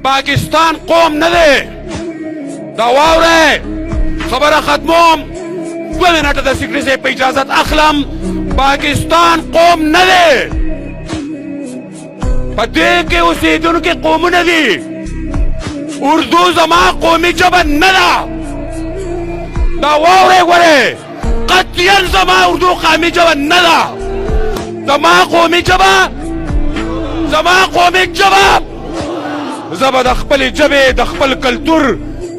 پاکستان قوم نه دی. دا واورئ خبره ختموم. 2 منټه د سیکري صاحب په اجازت اخلم. پاکستان قوم نه دی. په دې کې اوسېدونکي قومونه دي. اردو زما قومي ژبه نه ده. دا واورئ ګورئ قطعاً زما اردو قومي ژبه نه ده. زما قومي ژبه زه به د خپلې ژبې د خپل کلتور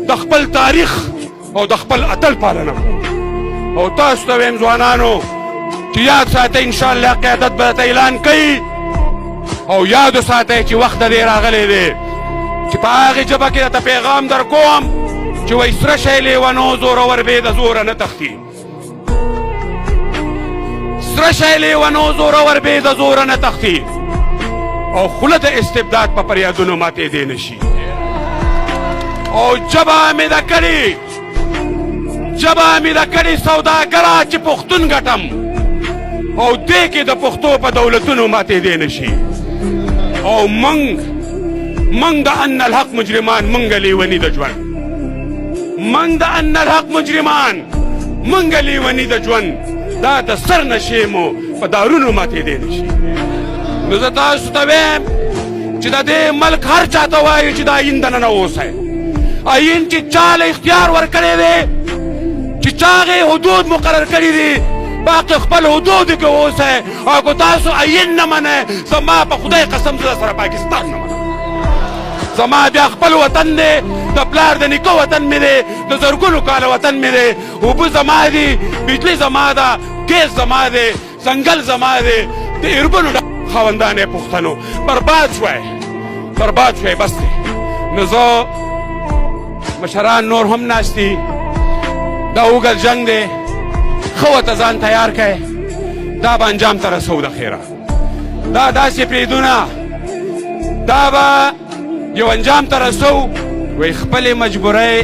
د خپل تاریخ او د خپل اتل پالنه کوم. او تاسو ته وایم ځوانانو چې یاد ساتئ انشاءالله قیادت به درته اعلان کوي. او یاد وساتئ چې وخت د دې راغلی دی چې په هغې ژبه کې درته پیغام در کوم چې وایي سره شی لیونو زورور بې د زوره نه تښتي. سره شی لیونو زورور بې د زوره نه تښتي. او خوله د استبداد په فریادونو ماتېدی نه شي. او ژبه مې ده کړې سوداګره چې پښتون ګټم. او دې کې د پښتو په دولتونو ماتېدی نه شي. او منګ د ان الحق مجرمان منګ لیوني د ژوند. منګ د ان الحق مجرمان منګ لیوني د ژوند. دا د سر نشې مو په دارونو ماتېدی نه شي. نو زه تاسو ته وایم چې د دې ملک هر چا ته وایي چې د آیین دننه اوسئ. آیین چې چا له اختیار ورکړی دی چې چا هغې حدود مقرر کړي دي باقي خپل حدودو کې اوسئ. او که تاسو آیین نه منئ زما په خدای قسم زه سره پاکستان نه منم. زما بیا خپل وطن دی د پلار د نیکه وطن مې دی د زرګونو کاله وطن مې دی. اوبه زما دي بجلي زما ده ګیس زما دی ځنګل زما دی د اربنو خاوندان پښتنو برباد شوی بس دی. نو زه مشران نور هم ناست دي. دا اوږد جنګ دی ښه ورته ځان تیار کړئ. دا به انجام ته رسو د خیره. دا داسې بریدونه دا به یو انجام ته رسو. وایي خپلې مجبورۍ